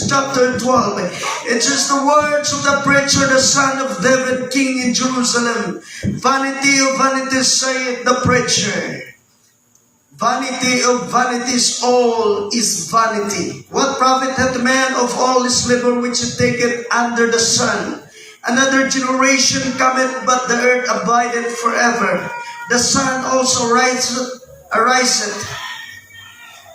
chapter 12. It is the words of the preacher, the son of David, king in Jerusalem. Vanity of vanities, saith the preacher. Vanity of vanities, all is vanity. What profit hath man of all his labor which he taketh under the sun? Another generation cometh, but the earth abideth forever. The sun also ariseth,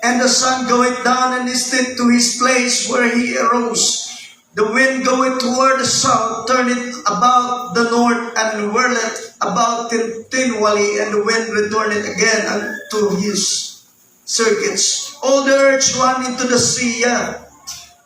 and the sun goeth down and listeneth to his place where he arose. The wind goeth toward the south, turneth about the north, and whirleth about continually, and the wind returneth again unto his circuits. All the earth run into the sea,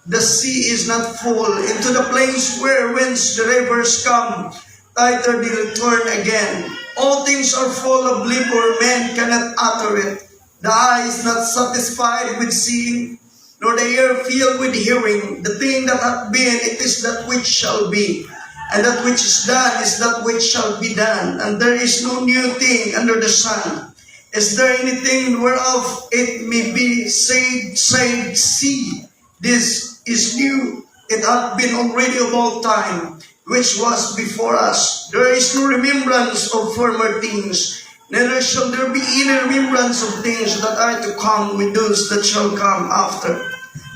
the sea is not full. Into the place where whence the rivers come, thither they return again. All things are full of labor, man cannot utter it. The eye is not satisfied with seeing, nor the ear filled with hearing. The thing that hath been, it is that which shall be, and that which is done is that which shall be done. And there is no new thing under the sun. Is there anything whereof it may be said, see, this is new. It hath been already of all time, which was before us. There is no remembrance of former things, neither shall there be any remembrance of things that are to come with those that shall come after.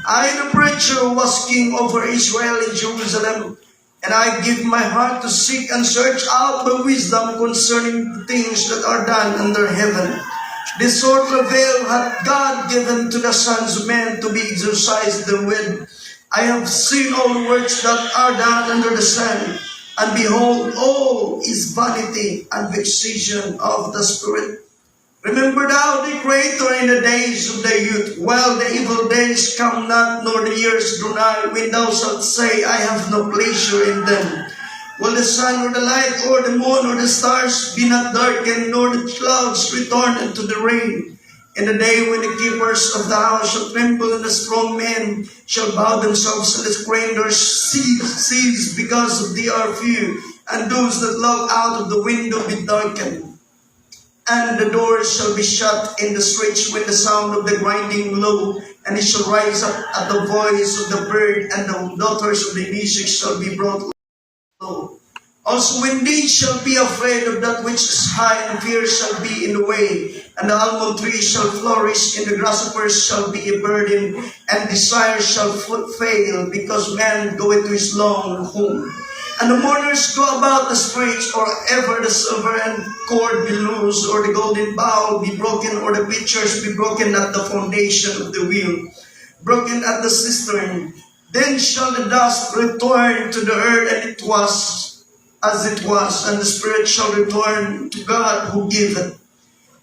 I, the preacher, was king over Israel in Jerusalem, and I give my heart to seek and search out the wisdom concerning the things that are done under heaven. This sort of veil hath God given to the sons of men to be exercised therewith. I have seen all the works that are done under the sun, and behold, all is vanity and vexation of the spirit. Remember thou the Creator in the days of thy youth, while the evil days come not, nor the years draw nigh, when thou shalt say, I have no pleasure in them. Will the sun or the light or the moon or the stars be not darkened, nor the clouds return unto the rain? In the day when the keepers of the house shall tremble, and the strong men shall bow themselves, and the strangers cease because of they are few, and those that look out of the window be darkened. And the doors shall be shut in the streets with the sound of the grinding low, and it shall rise up at the voice of the bird, and the daughters of the music shall be brought low. Also when they shall be afraid of that which is high, and fear shall be in the way, and the almond tree shall flourish, and the grasshoppers shall be a burden, and desire shall fail, because man goeth to his long home. And the mourners go about the streets, or ever the silver and cord be loose, or the golden bowl be broken, or the pitchers be broken at the foundation of the wheel, broken at the cistern. Then shall the dust return to the earth, and it was as it was, and the spirit shall return to God who giveth.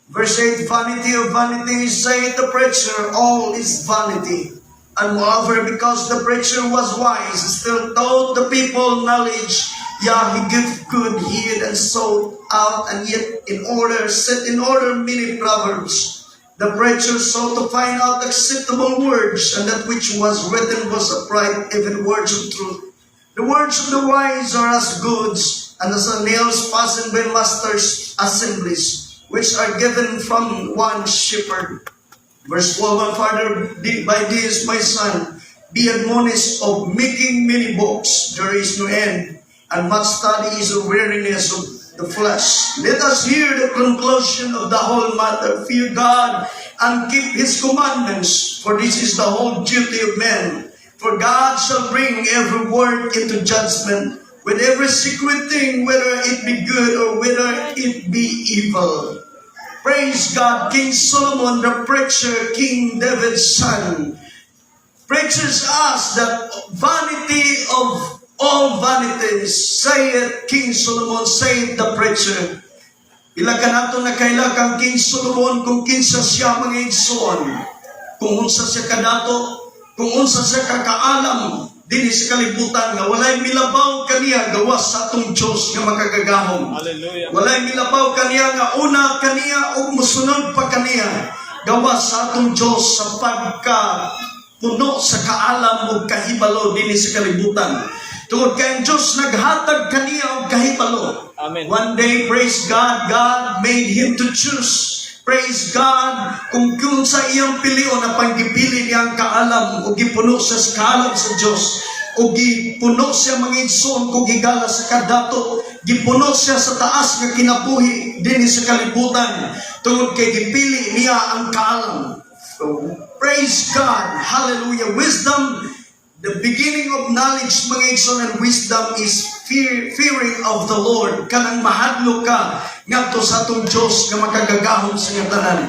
Verse 8, vanity of vanities, saith the preacher, all is vanity. And moreover, because the preacher was wise, still taught the people knowledge, he gave good heed, and sought out, and yet set in order many proverbs. The preacher sought to find out acceptable words, and that which was written was upright, even words of truth. The words of the wise are as goods, and as nails fastened by masters' assemblies, which are given from one shepherd. Verse 12, and further, by this, my son, be admonished of making many books, there is no end, and much study is a weariness of the flesh. Let us hear the conclusion of the whole matter. Fear God, and keep his commandments, for this is the whole duty of men. For God shall bring every work into judgment, with every secret thing, whether it be good or whether it be evil. Praise God. King Solomon, the preacher, King David's son, preaches us that vanity of all vanities, saith King Solomon, saith the preacher. Ilagan nato na kailagang King Solomon kung kinsa siya mga igsoon, kung unsa siya kadato, kung unsa siya kakaalam dinhi sa kalibutan, nga walay milabaw kaniya gawas sa atong Diyos nga makagagahom. Hallelujah. Walay milabaw kaniya nga una kaniya o musunod pa kaniya gawas sa atong Diyos sa pagkapuno sa kaalam o kahibalo dinhi sa kalibutan. Tungod kay ang Diyos naghatag kaniya og kahibalo. Amen. One day, praise God, God made him to choose. Praise God, kung sa iyang pilion na panggipili niyang kaalam o gipuno siya sa kaalam sa Diyos, o gipuno siya mga igsoon kung gigala sa kadato, gipuno siya sa taas nga kinabuhi din sa kalibutan, tungod kay gipili niya ang kaalam. So, praise God, hallelujah. Wisdom, the beginning of knowledge, mga igsoon, and wisdom is fearing of the Lord. Kanang mahadlok ka ngadto sa atong Diyos nga makagagahom sa iyang tanan.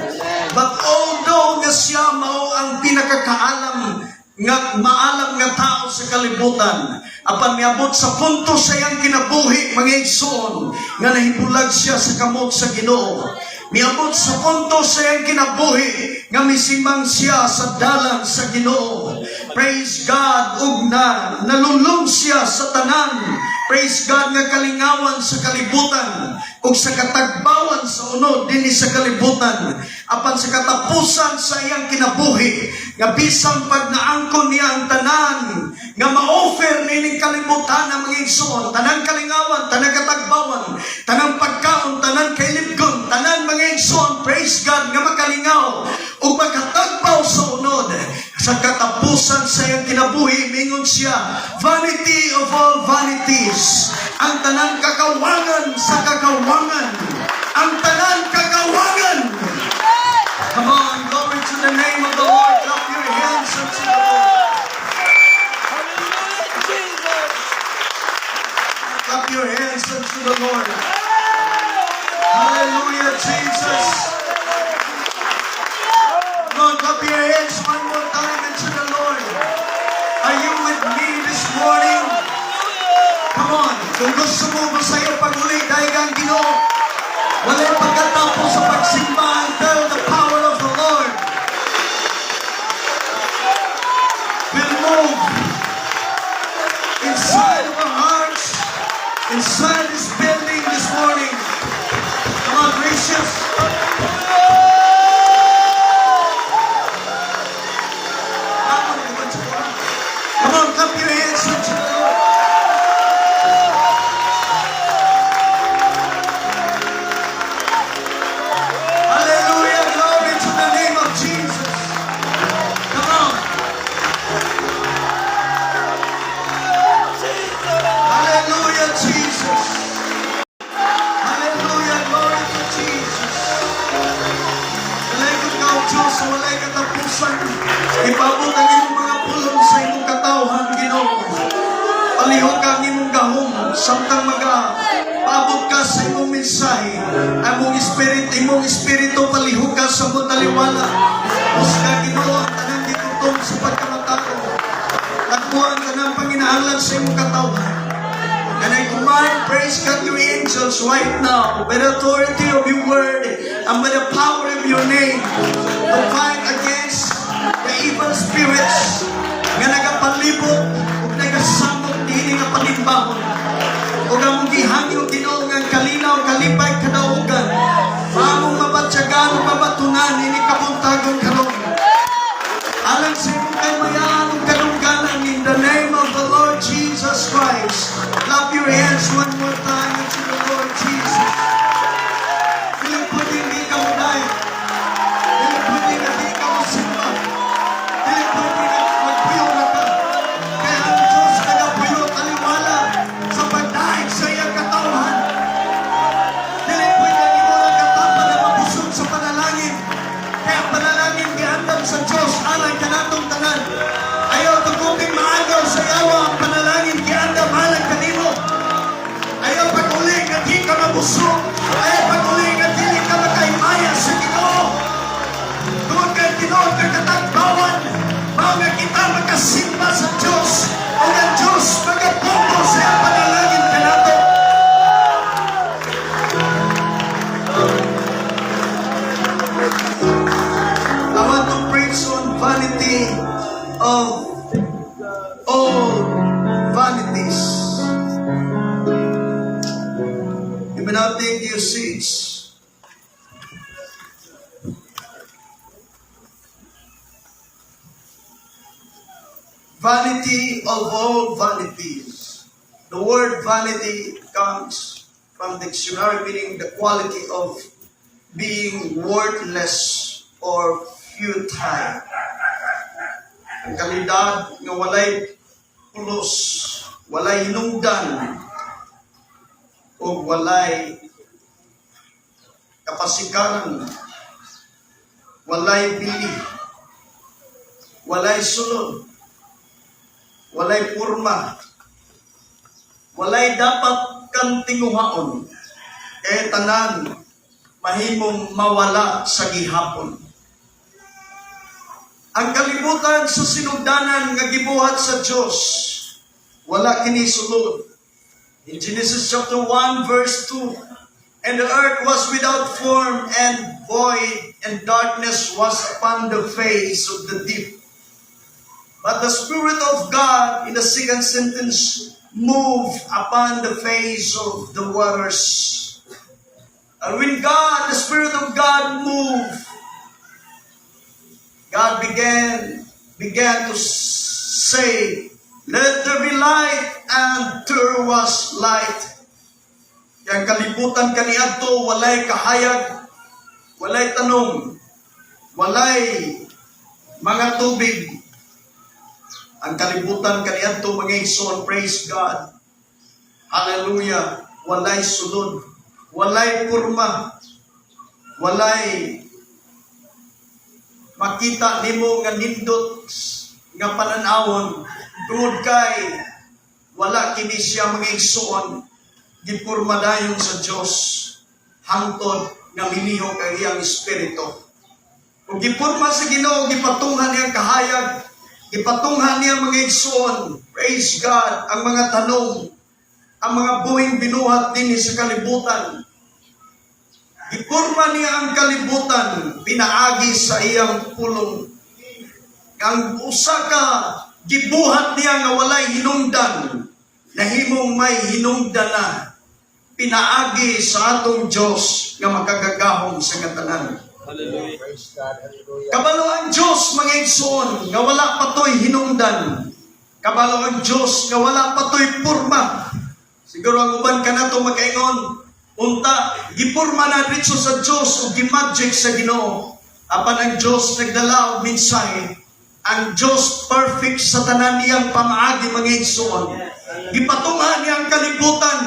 But although nga siya mao ang pinakakaalam nga maalam nga tao sa kalibutan, apan miabot sa punto sa iyang kinabuhi, mga igsoon, nga nahibulag siya sa kamot sa Ginoo. Miabot sa punto sa iyang kinabuhi nga misimang siya sa dalan sa Ginoo. Praise God, ug nalulong siya sa tanan. Praise God, nga kalingawan sa kalibutan ug sa katagbawan sa unod dinhi sa kalibutan, apan sa katapusan sa iyang kinabuhi nga bisan pag naangkon niya ang tanan nga ma-offer nining kalibutan ang mga igsoon, tanang kalingawan, tanang katagbawan, tanang pagkaon, tanang kailibgon, tanang mga igsoon, praise God, nga makalingaw ug magkatagbaw sa unod. Sa katapusan sa iyang kinabuhi, mingon siya, vanity of all vanities, ang tanan kakawangan sa kakawangan, ang tanan kakawangan. Come on, glory to the name of the Lord. Clap your hands unto the Lord. Clap your hands unto the Lord. Hallelujah, Jesus. Come on, clap your hands one more time unto the Lord. Are you with me this morning? Come on, kung gusto mo masaya pag-uli dahil kang Ginoo, walay pagkatapos sa pagsimba until the power of the Lord will move inside of our hearts, inside this building this morning. Come on, gracious. Come on, clap your hands unto the Lord. Hallelujah, glory to the name of Jesus. Come on. Hallelujah, Jesus. Hallelujah, glory to Jesus. Walay ko ka, O Diyos, walay katapusan. Ipabot ang iyong mga pulong sa iyong katawhan, Ginoo. Palihog ang imong gahom, samtang pabot ka sa imong mensahe. Among espiritu, palihog ka sa mong taliwala. Husga, Ginoo, ang tanang gitutong sa pagkamatako. Tagpuan ka ng Panginoon sa imong katawhan. And I command, praise God, your angels right now, by the authority of your word and by the power of your name, to fight against the evil spirits nga nagapalibot ug nagasamot dinhi nga panimbahon. Ug ang gihangyo Ginoo nga kalinaw kalipay kadaugan. Among mabatyagan ug mabatunan ini kabuntagon karon. Alang sa imong kaymayan ug kadungganan in the name of the Lord Jesus Christ. Clap your hands one more time unto the Lord Jesus. Piling pwede hindi ka muday. Piling pwede hindi ka musimba. Piling pwede na magpuyo na ka. Kaya ang Diyos nagapuyo taliwala sa pagdaig sa iyang katawhan. Piling pwede ang imo ng katapa na mabusog sa panalangin. Kaya panalangin giandam sa Diyos alang kanatong tanan. Ayaw tukuting maagaw sa yawa ang panalangin giandam alang kanimo. Ayaw pag-uli nga di ka mabusog. Ayaw pag-uli nga di ka makaimaya sa Ginoo. Tungod kay Ginoo ka katagbawan, mao nga kita makasimba sa Diyos. O ang Diyos magapupo sa iyang panalangin kanato. I want to preach on vanity of all vanities. You may now take your seats. Vanity of all vanities. The word vanity comes from dictionary meaning the quality of being worthless or futile. Ang kalidad nga walay pulos, walay hinungdan, o walay kapasikaran, walay bili, walay sulod, walay purma, walay dapat kang tinguhaon, tanan mahimong mawala sa gihapon. Ang kalibutan sa sinugdanan nga gibuhat sa Dios, wala kini sulod. In Genesis chapter 1 verse 2, and the earth was without form and void, and darkness was upon the face of the deep. But the Spirit of God, in the second sentence, moved upon the face of the waters. And when God, the Spirit of God moved, God began to say, "Let there be light," and there was light. Yang kalibutan kaniadto walay kahayag, walay tanom, walay mga tubig. Ang kalibutan kaniadto mga igsoon, praise God. Hallelujah. Walay sulod, walay purma, walay makita nimo nga nindot nga pananawon tungod kay wala kini siya mga igsoon gipurma dayon sa Dios hangtod nga miliho kay iyang espiritu. Ug gipurma sa Ginoo, gipatunghan niyang kahayag, gipatunghan niya mga igsoon, praise God, ang mga tanong, ang mga buhing binuhat dinhi sa kalibutan. Gipurma niya ang kalibutan, pinaagi sa iyang pulong. Ang usa ka gibuhat niya nga walay hinungdan, nahimong may hinungdan na, pinaagi sa atong Dios nga makagagahom sa katanan. Hallelujah. Kabalo ang Dios mga igsoon nga wala patoy hinungdan. Kabalo ang Dios nga wala patoy purma. Siguro ang uban kanato makaingon, unta, gipurma na dito sa Diyos o gimagic sa Ginoo. Apan ang Diyos nagdala og mensahe. Ang Diyos perfect sa tanan niyang pamaagi mga igsoon. Gipatungan niya ang kalibutan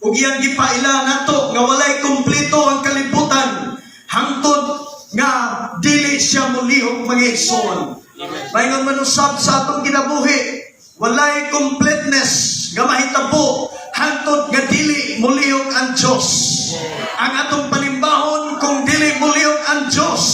ug iyang gipaila nato nga walay kumpleto ang kalibutan hangtod nga dili siya mulihok mga igsoon. Mayngon manusab sa atong kinabuhi, walay completeness nga mahitabo hangtod nga dili mulihok ang Dios. Ang atong panimbahon kung dili mulihok ang Dios,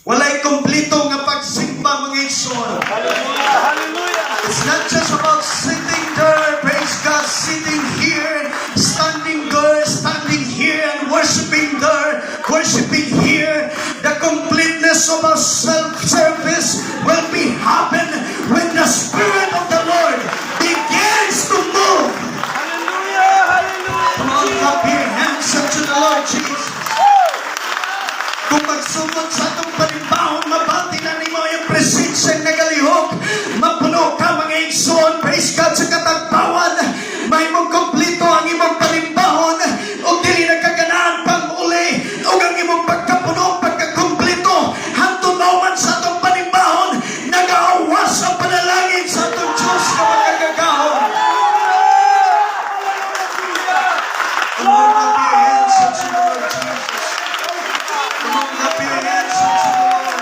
walay kompleto nga pagsimba mga igsoon. Hallelujah. Hallelujah. It's not just about sitting there, praise God, sitting here, standing there, standing here, and worshiping there, worshiping here. The completeness of our self-service will be happen when the Spirit of the Lord begins to move. Hallelujah. Hallelujah. Come on, clap your hands unto the Lord Jesus. Kung magsugod sa itong panimbahon, mabati na ni mo yung presensya na nagalihok, mapuno ka mga igsoon, praise God sa katagpawan, may mong kompleto ang imong panimbahon, o dili nagkaganaan pang uli, o ang imong pagkapuno, pagkakompleto, hantong nauman sa itong panimbahon, nag-aawas ang panalangin sa itong Diyos na magkagagahon. Lord, clap your hands unto the Lord Jesus. Come on, clap your hands unto the Lord.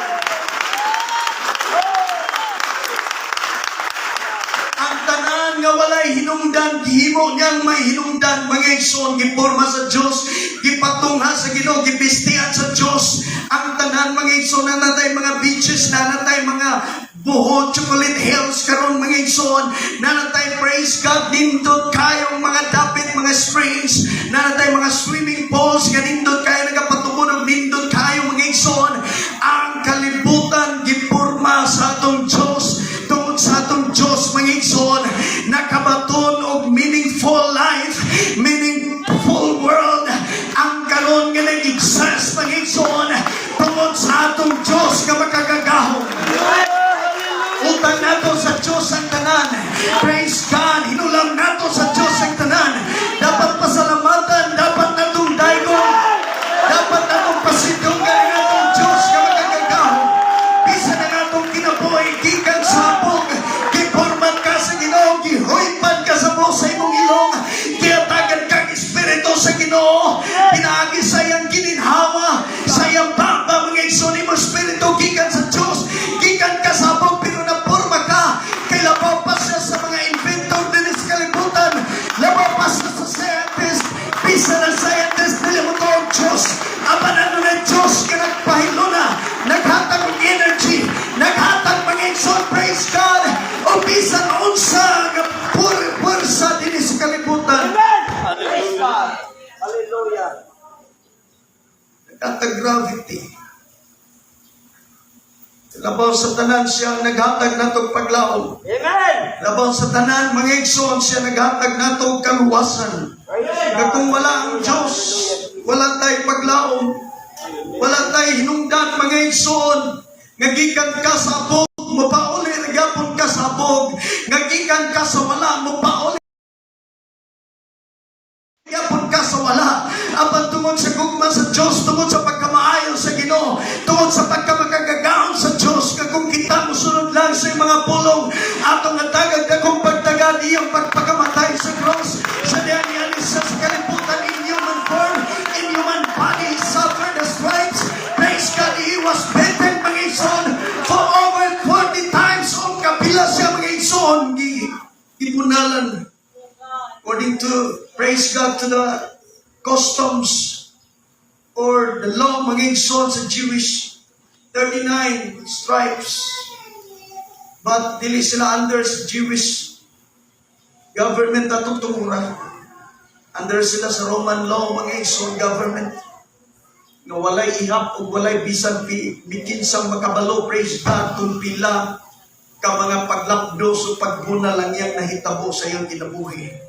Ang tanan nga walay hinungdan, gihimo niyang may hinungdan, mga igsoon, giporma sa Diyos, gipatungha sa Ginoo, gipistian sa Diyos. Ang tanan mga igsoon, nanatay mga beaches, nanatay mga buhod, chocolate hills, karon mga igsoon, nanatay, praise God, nindot kayong mga dapit, mga springs, nanatay mga swimming pools, nga nindot kayo nagapatubo ng nindot kayo mga igsoon. Ang kalibutan gipurma sa atong Diyos, tungod sa atong Diyos mga igsoon, nakabaton og meaningful life, meaningful world, ang karon nga nag-exist mga igsoon, tungod sa atong Diyos nga makagagahom. Utang nato sa Diyos ang tanan. Praise God. Hinulam nato sa Diyos ang tanan. Dapat pasalamatan. Dapat natong daygon. Dapat natong pasito. Katag gravity. Labaw sa tanan siya naghatag natong paglaom. Amen. Labaw sa tanan, mga igsoon, siya naghatag natong kaluwasan. Na kung wala ang Diyos, wala tayo paglaom. Wala tayo hinungdan, mga igsoon. Ngagikan ka sa abog, mapauli, nagapon ka sa abog. Ngagikan ka sa wala, mapauli. Yapon ka sa wala. Apan tungod sa gugma sa Diyos, tungod sa pagkamaayon sa Ginoo, tungod sa pagkamakagagaon sa Diyos, nga kung kita musunod lang sa mga pulong, atong natagad na kung pagtagad iyang pagpakamatay sa cross, sa diyan sa kalibutan in human form, in human body, suffered the stripes. Praise God, He was beaten, mga igsoon, for over 20 times. O kapila siya, mga igsoon, ipunalan. According to, praise God, to the customs or the law, mga igsoon sa Jewish, 39 stripes. But dili sila under sa Jewish government na tutungura. Under sila sa Roman law, mga igsoon government. Na walay ihap o walay bisan bikin sang makabalo, praise God, kung pila ka mga paglapdos o pagbuna lang yang nahitabo sa iyong kinabuhi.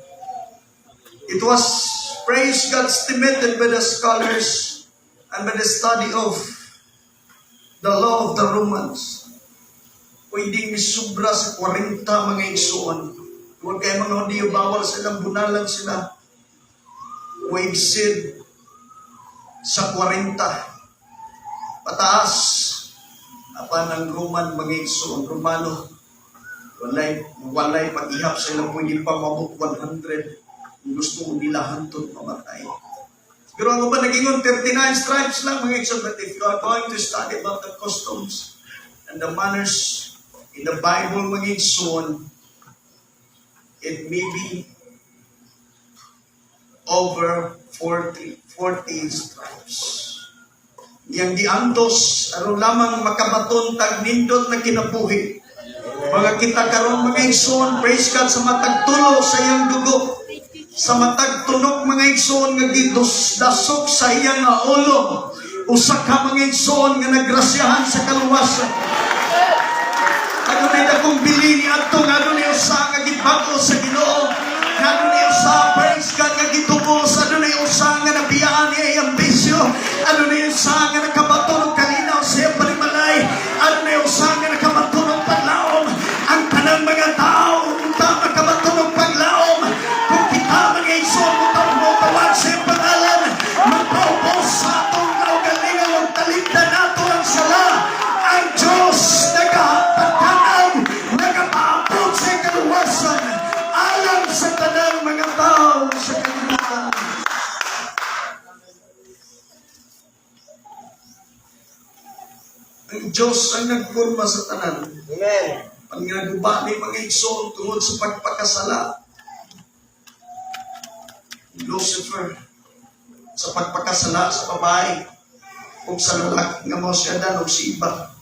It was, praise God, estimated by the scholars and by the study of the law of the Romans. Pwedeng misubra sa 40 mga igsoon. Huwag kayo mga Hudiyo, bawal silang bunalan sila. Waigsid sa 40. Pataas. Apa ng Roman mga igsoon, Romano. Walay pag-ihap sila, pwede pa mabot 100. Gusto mo nila hantod mamatay. Pero ano ba naging 39 stripes lang mga igsoon? But if you are going to study about the customs and the manners in the Bible, mga igsoon, it may be over 40 stripes. Yang diantos, aron lamang makabaton tag nindot na kinabuhi. Mga kita karon mga igsoon, praise God, sa matagtulo sa iyang dugo. Sa matag tunog mga igsoon nga dasok sa iyang ulo, usa ka mga igsoon nga nagrasyahan sa kaluwasan. Adunay dakong bilini adto nga adunay usa nga gibago sa Ginoo, nga adunay usa, praise God, nga gitubos, adunay usa nga nabiyaan niya iyang bisyo, adunay usa nga nakabato ng kalinaw sa iyang palimalay, adunay usa nga nakabato ng paglaom. Ang tanang mga tao unta makabato ng paglaom. Mga igsoon mo tawag sa iyong pangalan, magpaubos sa atong kaugalingan ang taligdan nato ang sala. Ang Diyos nagapagkanang, nagapaabot sa kaluwasan, alam sa tanang mga tao sa kalibutan. Ang Diyos ang nagpurma sa tanan. Amen. Ang naguba ni mga igsoon tungod sa pagpakasala. Lucifer sa pagpakasala sa babae kung sa lalaki nga mo siya dan o si iba.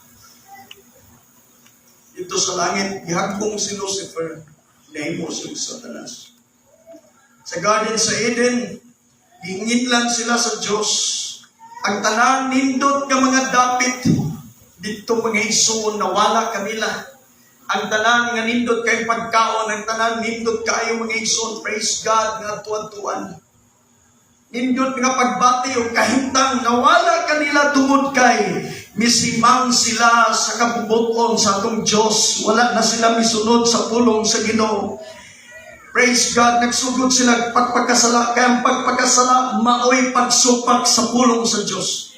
Dito sa langit, gihagbong si Lucifer, nahimo si Satanas. Sa Garden sa Eden, gingitlan sila sa Diyos. Ang tanan nindot nga mga dapit, dito mga igsoon, nawala kanila. Ang tanan nga nindot kay pagkaon, ang tanan nindot kayo mga igsoon, praise God, nga tuwan-tuwan. Nindot nga pagbati o kahintang nawala kanila tungod kay misimang sila sa kabubuton sa atong Diyos. Wala na sila misunod sa pulong sa Ginoo. Praise God, nagsugod sila pagpakasala, kaya ang pagpakasala maoy pagsupak sa pulong sa Diyos.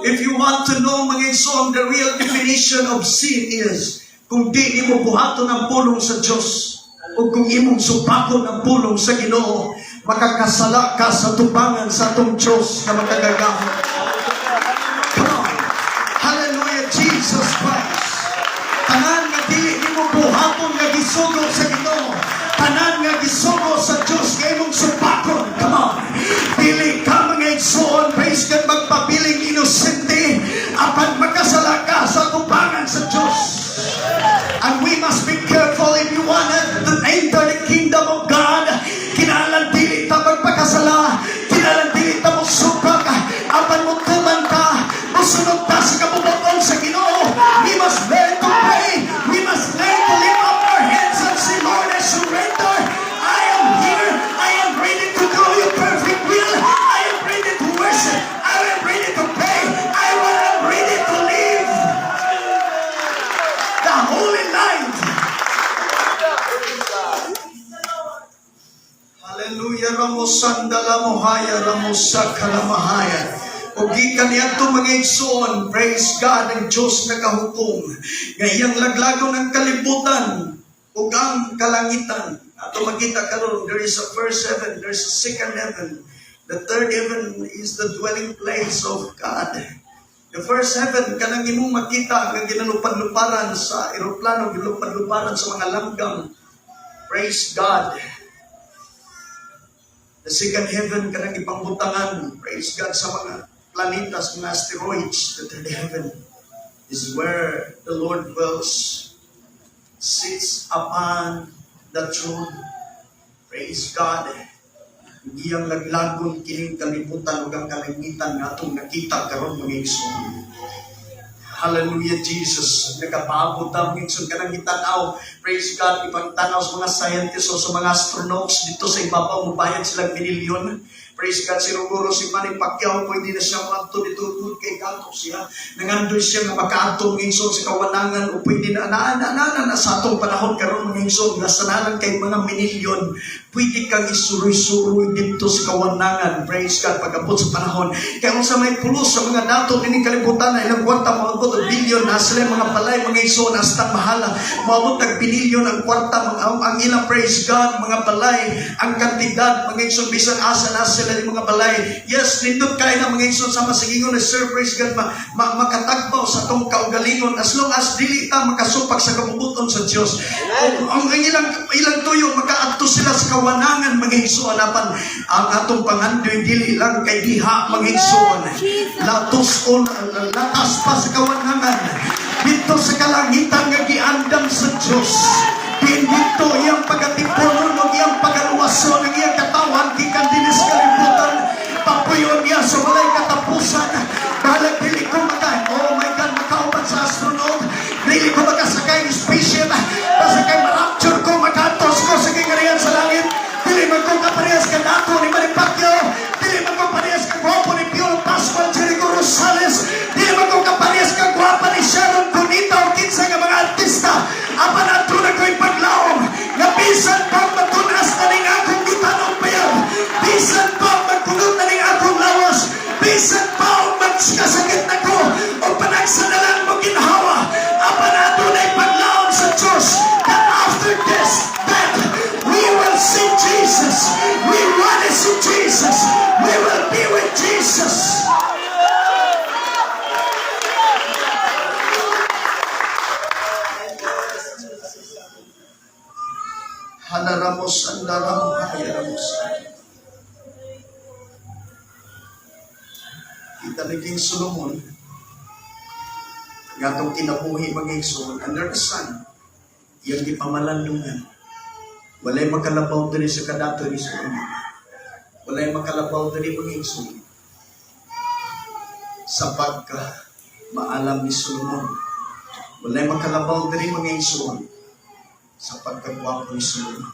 If you want to know mga igsoon, the real definition of sin is kung di mo buhaton ang pulong sa Diyos o kung imong supakon ang pulong sa Ginoo, makakasala ka sa tubangan sa atong Diyos na makagagahon. Come on. Hallelujah, Jesus Christ. Tanan nga dili nimo buhaton nga gisugo sa Ginoo. Tanan nga gisugo sa Diyos nga imong supakon. Come on. Dili ka mga igsoon, praise God, magpabiling inosente apan makasala ka sa tubangan sa Diyos. And we must be careful if you want to enter the kingdom of God. Kinahanglan dili ta magpakasala, kinahanglan dili ta mo sukak, apan mo kalamuhaya, ramusa kalamahaya. O gikan niadto mga igsoon, praise God, ang Diyos nakahukom. Ngayang laglago ng kalibutan, ug ang kalangitan. Ato makita karon, there is a first heaven, there is a second heaven. The third heaven is the dwelling place of God. The first heaven, kanang imong makita, ang ginalupad-luparan sa eroplano, ginalupad-luparan sa mga langgam. Praise God. The second heaven, kanang ipangbutangan, praise God, sa mga planetas, mga asteroids. The third heaven is where the Lord dwells, sits upon the throne. Praise God. Iyang laglagon kining kalibutan ug ang kalangitan nga atong nakita karon mga igsoon. Hallelujah, Jesus. Nakapaabot ang igsoon kanang gitanaw. Praise God, ipangtanaw sa mga scientists o sa mga astronauts dito sa ibabaw, mubayad silang milyon. Praise God, siguro si Manny Pacquiao, pwede na siya manto dito kay Gato siya. Nangandoy siya nga makaatong ngingson sa kawanangan o pwede na sa atong panahon karon mga ngingson, nasanalan kay mga milyon. Pwede kang isuroy-suroy dito sa kawanangan. Praise God, pagkabot sa panahon. Kaya kung sa may pulos sa mga dato, nining kalibutan na ilang kwarta, maabot ang bilyon, na sila mga balay, mga ngingson, hastang mahala. Maabot ang bilyon ang kwarta, ang ilang praise God, mga balay, ang kantidad, mga ngingson, bisan asa na sila yung mga balay. Yes, nindot kayo na mga igsoon sa masagingon na Sir, praise God, makatagpaw sa itong kaugalingon as long as dili ta makasupak sa kabubuton sa Diyos. Ang ilang tuyo, makaadto sila sa kawanangan mga igsoon. Apan ang atong pangandoy dili lang kay diha mga igsoon. Latas pa sa kawanangan. Dito sa kalangitan nga giandam sa Diyos. Dito iyang pagatipunon o iyang pagaluwason ng iyang katawan gikan dinis kalibutan. Papuyon niya sa walay katapusan. Balag dili ko oh my God, makauban sa astronaut. Dili ko makasakay ng spaceship. Pasakay ma-rapture ko, makatos ko sa kingarihan sa langit. Dili man ko kaparehas ka nato ni Manny Pacquiao. Dili man ko parehas ka gwapo ni Piolo Pascual Jericho Rosales. Dili man ko kaparehas ka gwapa ni Sharon Cunita o kinsa nga mga artista. Apa na ito na ko'y paglaom. Na bisan pa matunas na ning akong gitanong bayan. Bisan pa magkulot na ning akong lawas. Bisan pa magkasakit na ko. O panagsanalan mo ginhawa. Apa na ito na'y paglaom sa Diyos. That after this, that we will see Jesus. We want to see Jesus. We will be with Jesus. Halaramos andaramo hayaramos. Kita naging Solomon. Nga itong kinabuhi mga igsoon under the sun. Yung di pamalandungan. Walay makalabaw dali sa kadato ni Solomon. Walay makalabaw dali mga igsoon. Sa pagka maalam ni Solomon. Walay makalabaw dali mga igsoon. Sa pagkagwapo ni Solomon.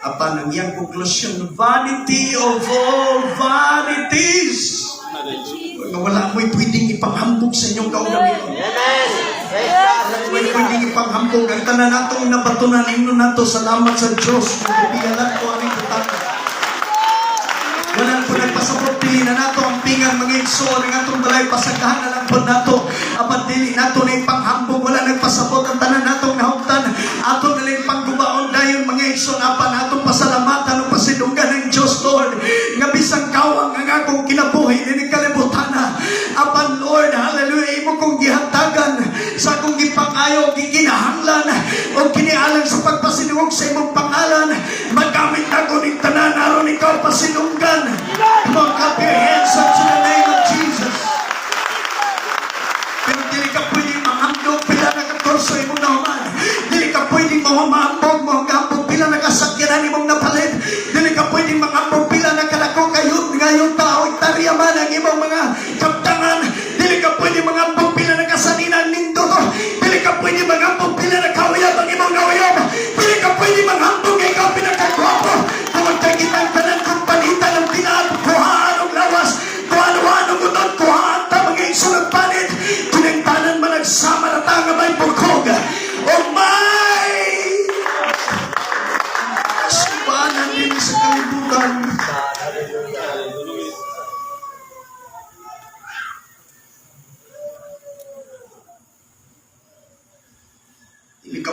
Apan ang iyang conclusion, vanity of all vanities. Wala mo'y pwedeng ipanghambog sa inyong kaugalingon. Wala mo'y pwedeng ipanghambog. Ang tanan natong nabatunan, ino nato, salamat sa Diyos. Nabigalan ko ang iputang. Wala po nagpasapot, pili na nato ang pingang mga igsoon, ang atong balay, pasagahan na lang po nato. Apat dili nato na ipanghambog, wala nagpasapot ang tanan natong nahugtan. Ato na lang panggubaon dayon mga igsoon, apan atong pasalamatan o pasidunggan ng Diyos, Lord. Nga bisang kawang ang akong kinabuhi, nining kalibutana. Apan Lord, hallelujah, imo kong gihatagan sa akong gipangayo, gikinahanglan, o kinialang sa pagpasinungog sa imong pangalan. Magamit ako ng tanan, aron ikaw pasinunggan. Come on, clap your hands up to the name of Jesus. Pero dili ka pwedeng mahambog, pila na katorso imong nahuman. Dili ka pwedeng mahambog, pila na kasakyanan imong napalit. Dili ka pwedeng mahambog, pila na kadako kayo, ngayon tao, itaryaman ang imong mga kaptangan. Dili ka pwedeng mahambog, pila na kasaninan nindo. Dili ka pwedeng mahambog, pila na kauyab ang imong nauyab. Dili ka pwedeng mahambog, ikaw pinagkagwapo. Tawag ka kitang tanan kong palitan ng pinag, kuhaan ang lawas, kuhaan ang unod, kuhaan ta mga igsoon panit. Pinagtanan man nagsama na tanga may bukog. Oh my! Subanan din sa kalibutan.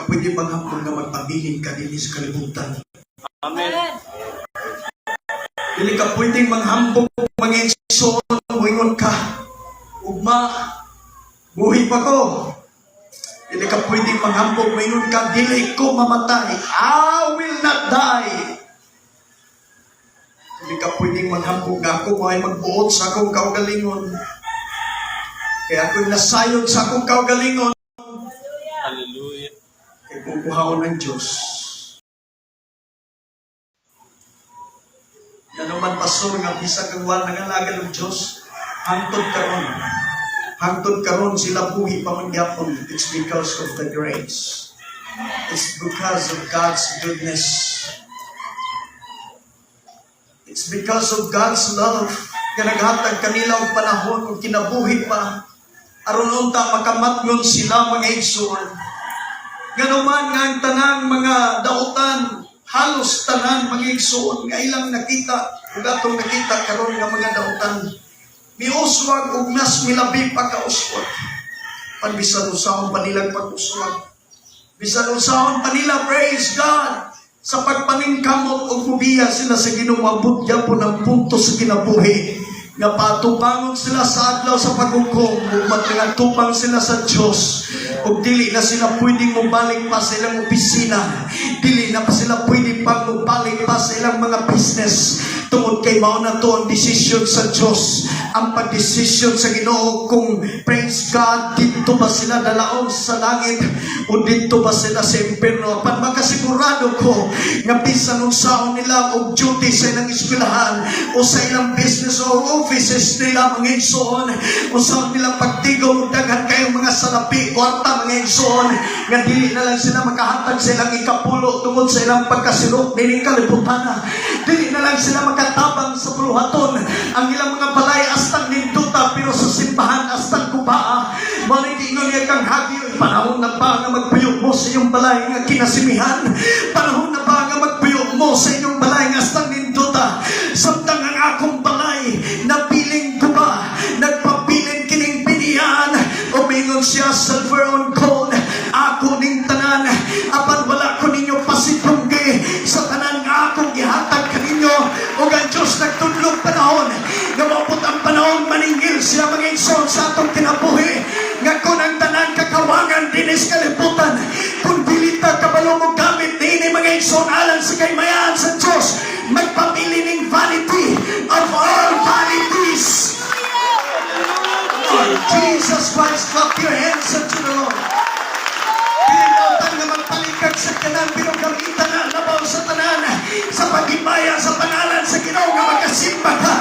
ka pwede manghambog nga magpabilin ka din sa kalibutan. Amen. Dili ka pwedeng manghambog mga igsoon, muingon ka, ugma, buhi pa ko. Dili ka pwedeng manghambog, muingon ka, dili ko mamatay. I will not die. Dili ka pwedeng manghambog nga ako ay magbuot sa akong kaugalingon. Kaya ako'y nasayod sa akong kaugalingon. Hallelujah. Kaya kukuhaon ng Diyos. Yan naman, pastor, nga bisag ang wala nangalaga ng Diyos, hangtod karon. Hangtod karon sila buhi pa mangyapon. It's because of the grace. It's because of God's goodness. It's because of God's love. Kaya naghatag kanila og panahon og kinabuhi pa. Aron unta makamatngon sila mga igsoon. Ganuman nga ang tanang mga dautan, halos tanan mga igsoon nga ilang nakita, ug atong nakita karon nga mga dautan. Miuswag ug mas milabi pa ka uswag. Panbisan usahon pa nilang pag-uswag. Bisan usahon pa nila, praise God, sa pagpaningkamot o pubiya sila sa Ginoo, abot gyapon ang punto sa kinabuhi nga patubangon sila sa adlaw sa paghukom, ug matngatubang sila sa Dios, ug dili na sila pwedeng mobalik pa sa ilang opisina, dili na pa sila pwedeng pa mobalik pa sa ilang mga business, tungod kay mao na to ang desisyon sa Dios, ang pagdesisyon sa Ginoo kung praise God dito ba sila dalaon sa langit o dito ba sila sa impierno. Apan makasigurado ko nga bisan unsaon nila og duty sa ilang eskwelahan o sa ilang business o offices nila mga igsoon, unsaon nila pagtigaw daghan kayong mga salapi kwarta mga igsoon, nga dili na lang sila makahatag sa ilang ikapulo tungod sa ilang pagkasirok dining kalibutan, dili na lang sila makatabang sa puluhaton ang ilang mga balay astang ninduta, pero sa simbahan astang kubaa. Mali ingon niya kang hagyo, panahon na ba nga magpuyok mo sa iyong balay nga kinasimihan? Panahon na ba nga magpuyok mo sa iyong balay nga astang ninduta? Samtang ang akong balay napiling ko ba, nagpabilin kining pinian, umingon siya silver on gold, ako ning tanan, apan wala ko ninyo pasitunggi sa tanan nga akong gihatag kaninyo, o ang Diyos nagtudlog panahon, nga mapot ang panahon maningil siya mga igsoon sa atong kinabuhi, nga kung ang tanan kakawangan dinis kalibutan, kung dilita kabalo mo gamit din mga igsoon alang sa kaymayan sa Diyos, magpapili ning vanity of all vanities. Lord Jesus Christ, clap your hands unto the Lord. Pinautan nga magpalikag sa kanan, pero gamitan na labaw sa tanan, sa pagibaya sa pangalan sa Ginoo nga magkasimba ka.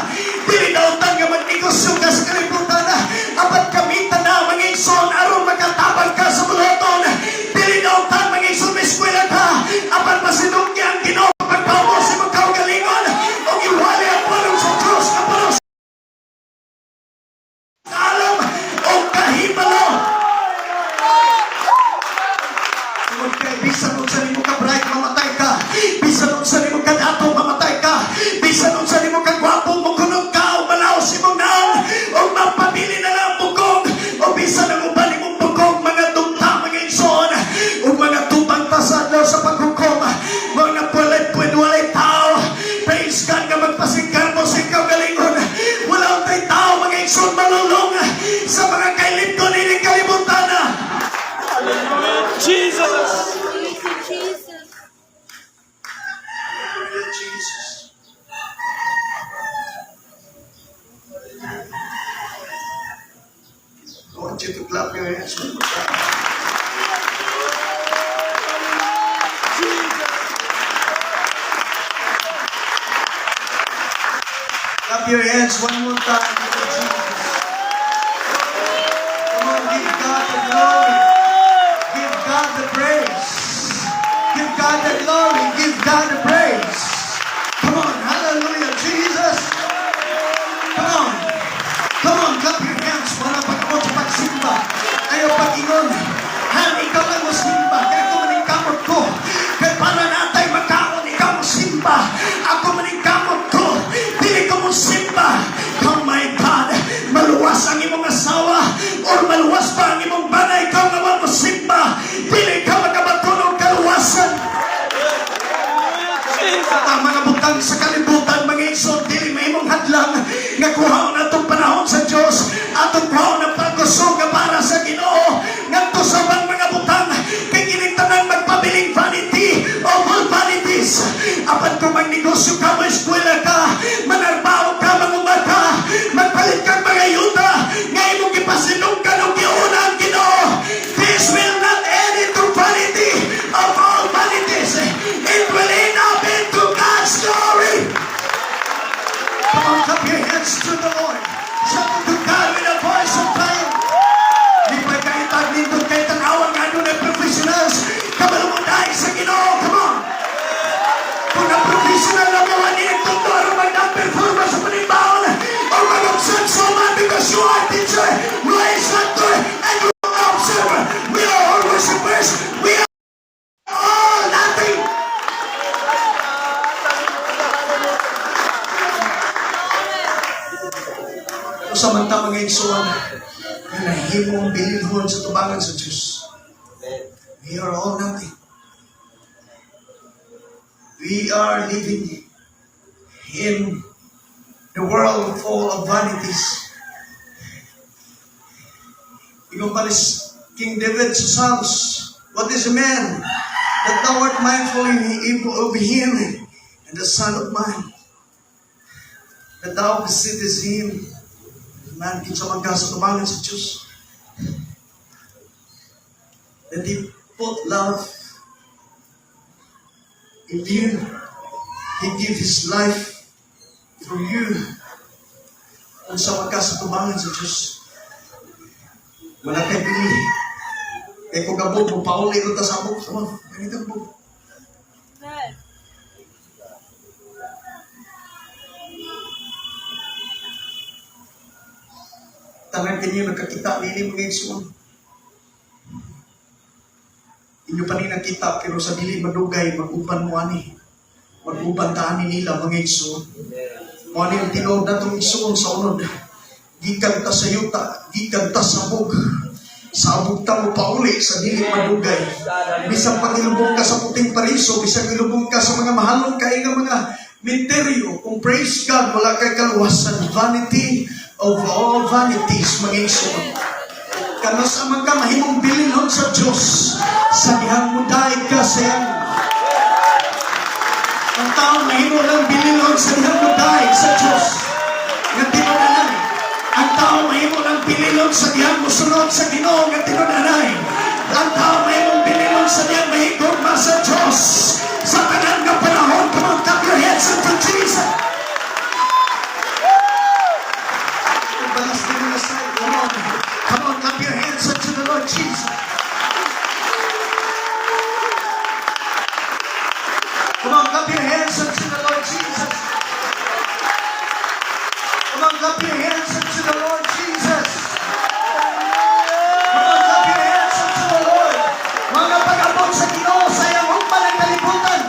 Pinautan nga magnegosyo ka sa kalibutan, apat gamitan na mga igsoon aron makatabang ka sa buluton. Pinautan mga igsoon may eskwela ka, apat masinong ang Ginoo pagpamo sa mga kaugalingon, o iwali ang palong sa Diyos na palong sa alam o kahibalo. Bisan unsa nimo ka bright mamatay ka, bisan unsa nimo ka dato mamatay ka, bisan unsa nimo ka gwapo mo kunog ka o malaw si mong naon o mapabili na lang bukog, o bisan ang uban nimo bukog mga dumta mga igsoon o mga tubang tasad sa paghukom, mga pulit walay tao, praise God nga magpasigkar mo sa ikaw galingon, wala tay tao mga igsoon malulong sa mga kailip ko nining kalibutan. Jesus. Jesus. I want you to clap your hands one more time. Clap your hands one more time for Jesus. Come on, give God the glory. Give God the praise. Give God the glory. Give God the praise. Come on, hallelujah, Jesus. Come on. Come on, clap your hands. Wala pag-amot sa pagsimba. Ayaw pag-ingon. Han, ikaw lang mo simba. Kaya ako maningkamot ko. Kaya para natay magkaon, ikaw mo simba. Ako maningkamot ko. Dili ko mo simba. Oh my God. Maluwas ang imong asawa or maluwas pa ang imong banay. Ikaw naman mo simba. Dili ka magabato magnegosyo ka, eskwela ka, manarbaho ka, mangumag ka, magpalit kang mga yuta, ngayon mong ipasinog ka nung giuna ang Ginoo. This will not end into vanity of all vanities. It will end up into God's glory. Come on, clap your hands to the Lord. Shout to God with a voice of triumph. Di pa kaitag nindot kay tanawang ano na professionals. Kabalo mo dahil sa Ginoo. Come on. Kung na professional na gawa niya itong toro magna-performance sa panimbaon o mag-observe so man because you are teacher, you are instructor, and you are observer. We are all worshipers. We are all nothing. O samantang mga igsuon na nahimong bilinhon sa tubangan sa Diyos. We are all nothing. We are living in the world full of vanities. Igumpalis King David sa Psalms, what is a man that thou art mindful of him, and the son of man that thou visitest him? Man, kinsa man ka sa tubangan sa Diyos, that He put love in you. He give His life for you. Kung sa man ka sa tubangan sa Diyos, wala kay pili. Kaya kung gabog mo, pauli ko ta sa abog. Sama, ganito abog. Tanang kanyo nagkakita nini mga igsoon. Inyo pa rin nakita pero sa dili madugay mag-uban mo ani. Mag-uban ta ani nila mga igsoon. Mo ani ang tinuod na itong igsoon sa unod. Gikan ta sa yuta, gikan ta sa bug. Sa abog ta mo pauli sa dili madugay. Bisang pagilubog ka sa puting pariso, bisang ilubog ka sa mga mahalong kay nga mga menteryo. Kung praise God, wala kay kaluwasan. Vanity of all vanities, mga igsoon. Kanos amang ka mahimong bilinhon sa Diyos, sa dihang mudaig ka sa yan. Ang tao mahimong lang bilinhon sa dihang mudaig sa Diyos. Nga tinunanay. Ang tao mahimong lang bilinhon sa dihang musunod sa Ginoo nga tinunanay. Ang tao mahimong bilinhon sa dihang mahigugma sa Diyos. Sa tanan nga panahon, come on, clap your hands unto Jesus. Come on, clap your hands unto the Lord Jesus. Come on, clap your hands unto the Lord Jesus. Come on, clap your hands unto the Lord Jesus. Come on, clap your hands unto the Lord. Mga pag-abot sa Ginoo sa iyang humpan ng kalibutan.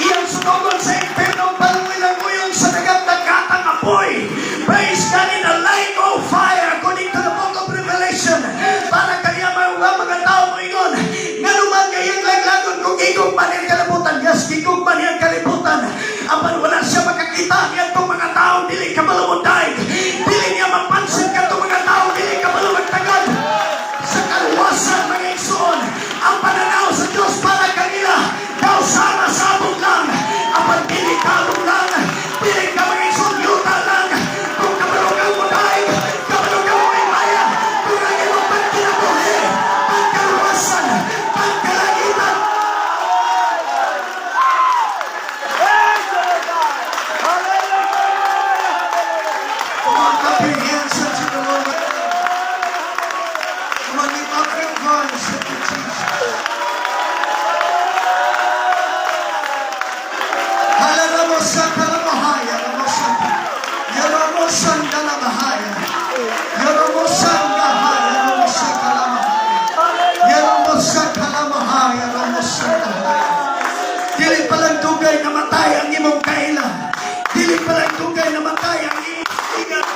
Iyang sunugon sa impyerno, balungilanguyon sa dagat-dagatang apoy. Praise God in a lake of fire, according to the book of Revelation. Para kaya mga tao mo ingon, nga naman kayang laglagon kung igong pa niyang kalibutan. Yes, igong pa niyang kalibutan. Apan wala siya makakita niya itong mga tao, dili ka malamundaig. Dili niya mapansin ka itong mga tao, dili ka malumagtagad. Sa kaluwasan, mga igsoon, ang pananaw sa Diyos para kanila, daw sama sabog lang. Apan dili kabog lang, dili ka mga igsoon, yuta lang. Kung kabalungan mo daig, kabalungan mo ay maya. Kung ang iyong pagkinabuhi, pagkaluwasan, pagkalagitan. Come on, clap your hands unto the Lord. Come on, lift up your voice unto Jesus. Hallelujah, kalamahaya, ramosan. Yaramosan kalamahaya. Yaramosan kahaya, ramosan kalamahaya. Yaramosan kalamahaya, ramosan kahaya. Dili palang dugay na matay ang imong kaila. Dili palang dugay na matay ang imong igat.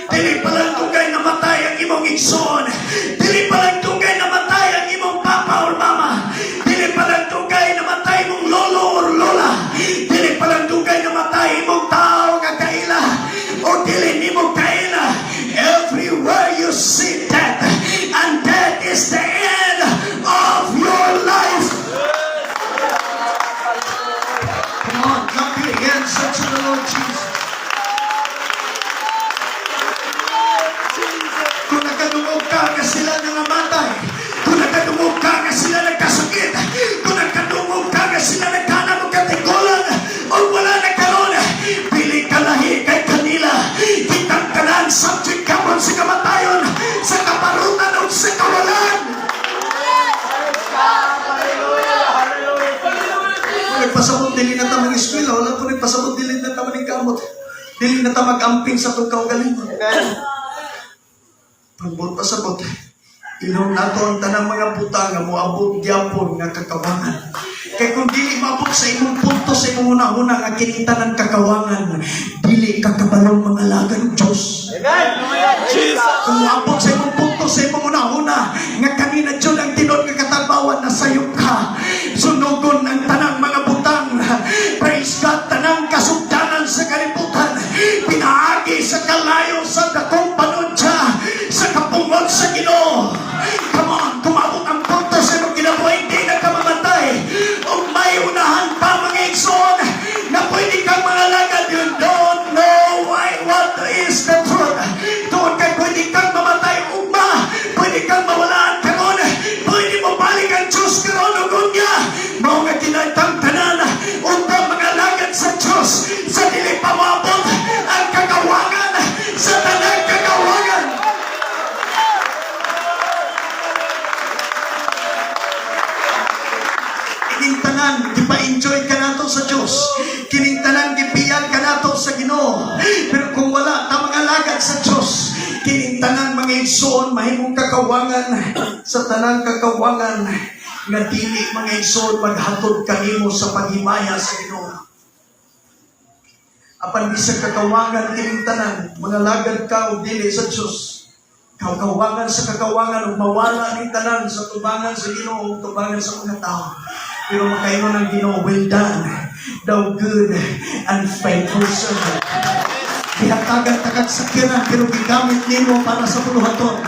Dili palang dugay na matay ang imong igsoon. Dili palang dugay na matay ang imong papa or mama. Dili palang dugay na matay mong lolo or lola. Dili palang dugay na matay imong tao nga kaila. O dili nimo kaila. Everywhere you see death, and death is the end of your life. Come on, clap your sila nangamatay, kung nakadungog ka nga sila nagkasakit, kung nakadungog ka nga sila nagkana mo katigulan, o wala na karon, pili ka lahi kay kanila, kitang tanan, subject ka mo sa kamatayon, sa kaparutan o sa kawalan. Nagpasabot dili na tamang eskwela, wala po nagpasabot dili na tamang kamot, dili na tamang amping sa tukaw galing. Pagbot pasabot, inom nato ang tanang mga butang nga moabot gyapon nga kakawangan. Kay kung dili maabot sa imong punto sa imong una-una nga kinita ng kakawangan, dili ka kabalong mga alagad ng Diyos. Kung maabot sa imong punto sa imong una-una nga kanina Diyos ang tinod nga katalbawan na sayop ka, sunugon ang tanang mga butang, praise God, tanang kasugdanan sa kalibutan, pinaagi sa kalayo sa dakong panudya, sa kapungol sa Ginoo. Come on, kumabot ang punto sa imong kinabuhi, hindi na ka mamatay. O may unahan pa mga igsoon na pwede kang mga lagad, you don't know what is the truth. Doon kay pwede kang mamatay ugma, pwede kang mawalaan karon, pwede mo balik ang Diyos karon ugod niya. Mao nga kinatang tanan upang mga lagad sa Diyos sa dili pa moabot ang kagawangan sa tanang kagawangan. Kining tanan gipa-enjoy ka nato sa Dios, kining tanan gipiyan ka nato sa Ginoo. Pero kung wala ta mga lagad sa Dios, kining tanan mga igsoon mahimong kakawangan sa tanang kakawangan nga dili mga igsoon maghatod kanimo sa paghimaya sa Ginoo. Apan bisag kakawangan kining tanan mga lagad ka o dili sa Dios, kakawangan sa kakawangan ug mawala ning tanan sa tubangan sa Ginoo ug tubangan sa mga tao. Pero makaingon ng Ginoo, well done, thou good and faithful servant. Ihatagan-tagad sa kiran, pero gigamit nimo para sa puluhaton.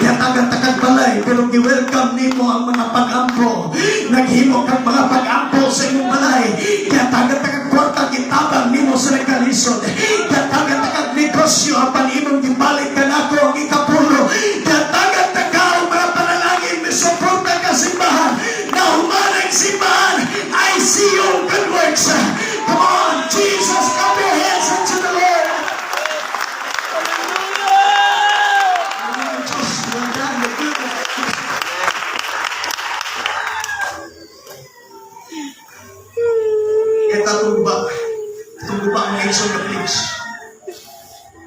Ihatagan-tagad balay, pero gi-welcome nimo ang mga pag-ampo. Naghimo kang mga pag-ampo sa imong balay. Ihatagan-tagad kwarta, gitabang nimo sa nagkalisod. Ihatagan-tagad negosyo, apan imong gibalik ka nako ang ikapulo. Ihatagan-tagad ang mga panalangin, misuporta ka simbahan. Na humanang simbahan, I see your good works. Come on, Jesus, clap your hands unto the Lord. Kita tungguba ang isang na please.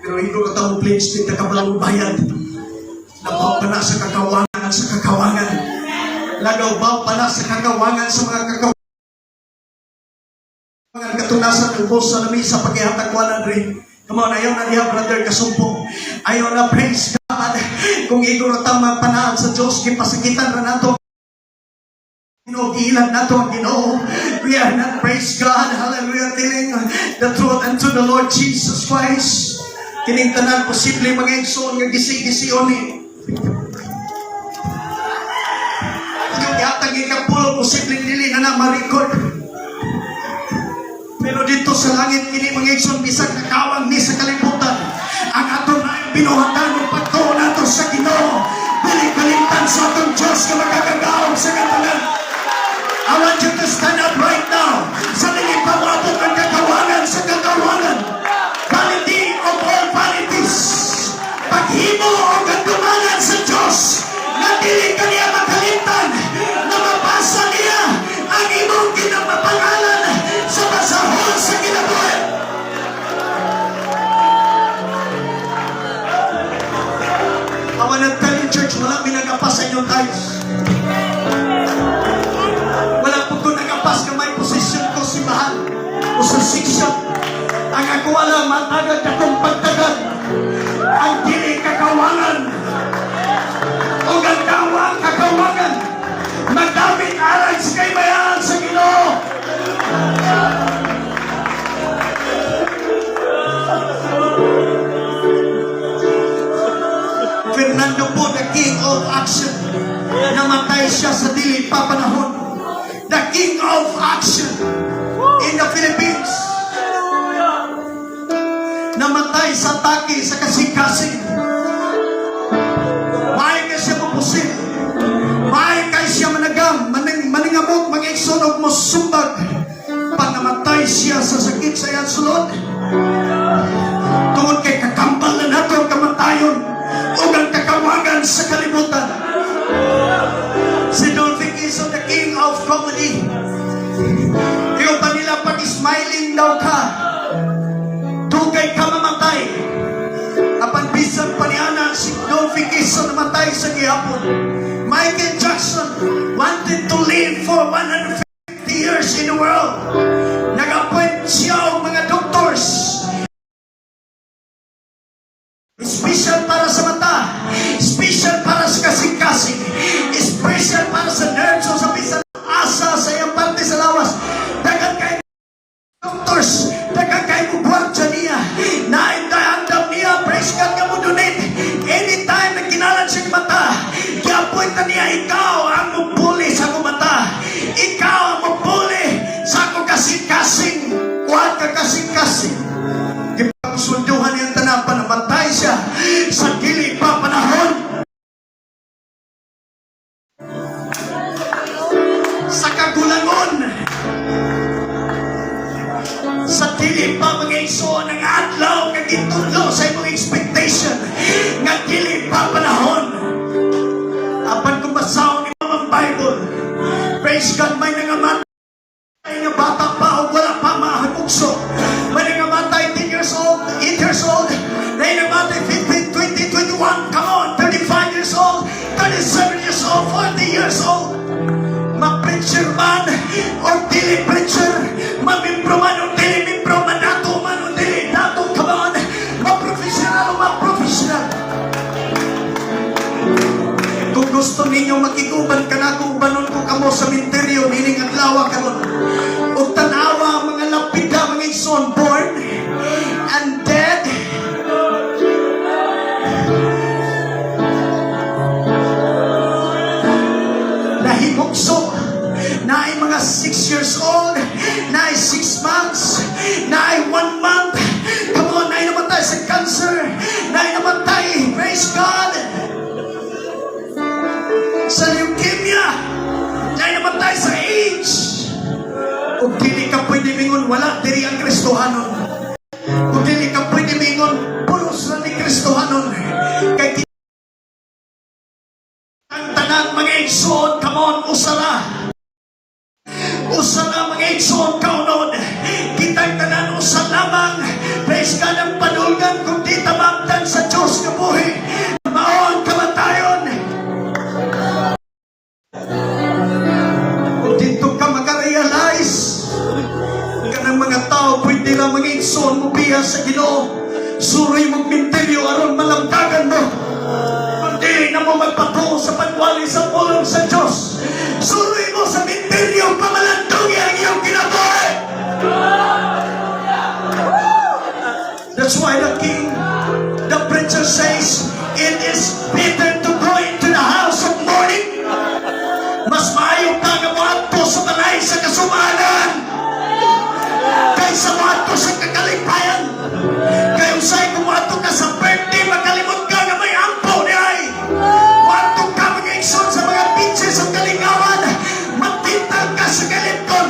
Pero hindi ko katawang please, hindi ka palang bayad. Nabaw pa na sa kakawangan at sa kakawangan. Lagaw ba pa na sa kakawangan sa mga kakawangan. Katunasan ng boss sa lamisa pagkihatakwanan rin. Come on, ayaw na niya brother kasumpong. Ayaw na praise God. Kung iguro tamang panaan sa Diyos, kipasakitan na nato. Ilan nato ang Ginoo. We are not, praise God, hallelujah, telling the truth unto the Lord Jesus Christ. Kining tanan posible mga igsoon nga gisi-gision ni. Yung yatang ikapulo posibleng dili na ma-record. Pero dito sa langit kini mga igsoon bisag nakawang ni sa kalibutan. Ang ato na binuhatan ng pagtuon nato sa Ginoo. Dili kalimtan sa atong Diyos nga magagagaw sa katanan. I want you to stand up right now. Sa dili pamabot ang kakawangan sa kakawangan. Vanity of all vanities. Paghimo o gandumanan sa Diyos na dili ka niya makalimtan, na mabasa niya ang imong ginamapangalan sa basahon sa kinabuhi. I want to tell you, church, wala pinagapas sa inyong tithes. Wala po ko nagapas ka may posisyon ko si mahal o sa section. Ang ako wala matagad akong pagtagad. Ang dili kakawangan o gagawang kakawangan. Magdamit aral sa kaymayan sa Ginoo. Fernando po, the king of action. Namatay siya sa dili pa panahon. The king of action in the Philippines. Namatay sa atake sa kasing-kasing. Mahal ka siya siya sa sakit sa iyang sulod. Tungod kay kakambal na nato ang kamatayon o ang kakawagan sa kalibutan. Si Dolphy Quezon, the king of comedy. Iyong pa nila pag smiling daw ka, dugay ka mamatay. Apan bisan pa niya si Dolphy Quezon namatay sa gihapon. Michael Jackson wanted to live for 150 years in the world. Nag-appoint siya ang mga doctors. Special para sa mata, special para sa kasing-kasing, special para sa nerves o sa bisan asa sa iyang parte sa lawas. Dagan kay doctors, dagan kay mugwardya niya, naindahandam niya, praise God nga mo donate. Anytime na kinalan siya ng mata, i-appoint na niya, ikaw ang mupuli sa akong mata. Ikaw ang mupuli sa akong kasing-kasing. Huwag ka kasing-kasing. Ipagsunduhan niyang tanapan, namatay siya sa dili pa panahon. Sa kagulangon, sa dili pa mga igsoon ng adlaw nga gitulo sa imong expectation nga dili pa panahon. Apan kung basaw ni ang Bible, praise God, may nangamatay nga bata pa o wala pa mahagugso. May nangamatay 10 years old, 8 years old, may nangamatay 15, 20, 21, come on, 35 years old, 37 years old, 40 years old. Ma-preacher man o dili preacher, ma-membro man o dili membro, manato man o dili nato, come on, ma-professional o ma-professional. Kung gusto ninyo makiguban ka na, kung banon ko kamo sa minteryo, meaning ang lawa ka nun, o tanawa mga lapida, mga igsoon, born and dead, nahimugso, na ay mga 6 years old, na ay 6 months, na ay 1 month, come on, na ay namatay sa cancer, na ay namatay, praise God, sa leukemia, na ay namatay sa AIDS. Kung dili ka pwede mingon, wala diri ang Kristohanon. Kung dili ka pwede mingon, pulos na ni Kristohanon. Kay ang tanan mga igsoon, come on, usala. Usala mga igsoon, kaunon. Kitang tanan usal lamang. Praise God ang panulgan kung di tamamtan sa Diyos na buhi. Maon kamatayon. Kung dito ka makarealize, kanang mga tao pwede lang mga igsoon mo biya sa Ginoo. Suroy mong minteryo aron malamdagan mo. Hindi na mo magpatuo sa pagwali sa pulong sa Diyos. Suroy mo sa minteryo, pamalandugi ang iyong kinabuhi. That's why the king, the preacher says, it is better to go into the house of mourning. Mas maayo ka nga mo ato sa balay sa kasumanan kaysa mo ato sa kakalipayan. Kayo sa'y kumato ka sa birthday, makalimot ka nga may ampo ni ay. Wato ka mga igsoon sa mga beaches sa kalingawan, matintang ka sa galipton.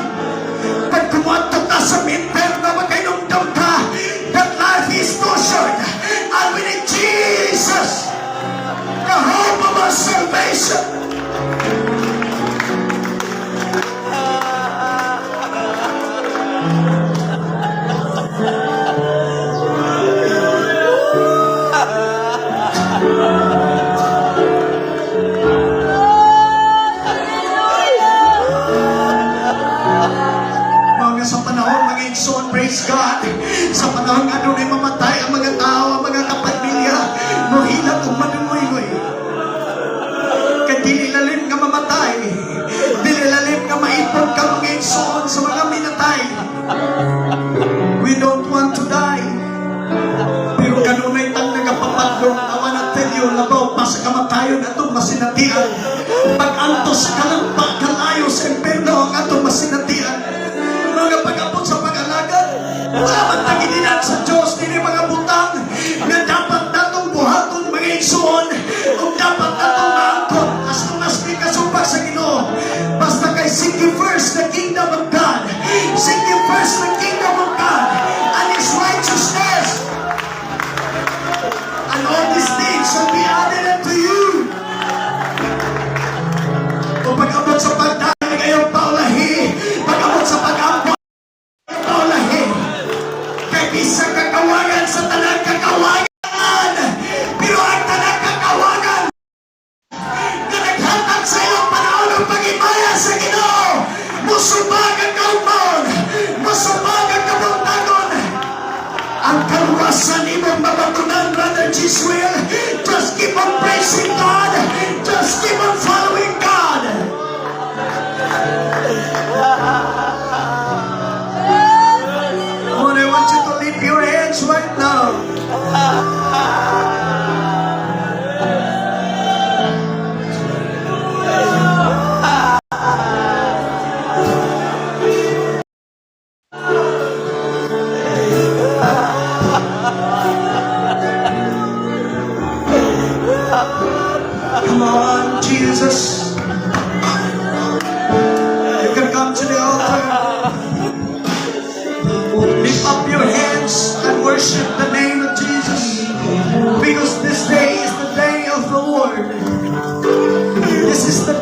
Pag kumato ka sa minter na magkainumdum ka, that life is too short. And we need Jesus, the hope of our salvation. Praise God. Sa panahon nga doon ay mamatay ang mga tao, ang mga kapamilya, muhilat o manungoy-ngoy. Kaya dililalim ka mamatay, dililalim ka maipon ka mga igsoon sa mga minatay. We don't want to die. Pero kanunay tang nagapapadlong, awan at telyo, labaw pa sa kamatayon atong masinatian. Pag-anto sa kalampa, kalayo sa imperno ang atong masinatian. Mga pag-abot sa pag-alagad, wala man tagininan sa Diyos, hindi mga butang na dapat natong buhaton mga igsoon o dapat natong maangkot as long as may kasumpak sa Ginoo. Basta kay seek ye first the kingdom of God, seek ye first the kingdom Come on, Jesus. You can come to the altar. Lift up your hands and worship the name of Jesus. Because this day is the day of the Lord. This is the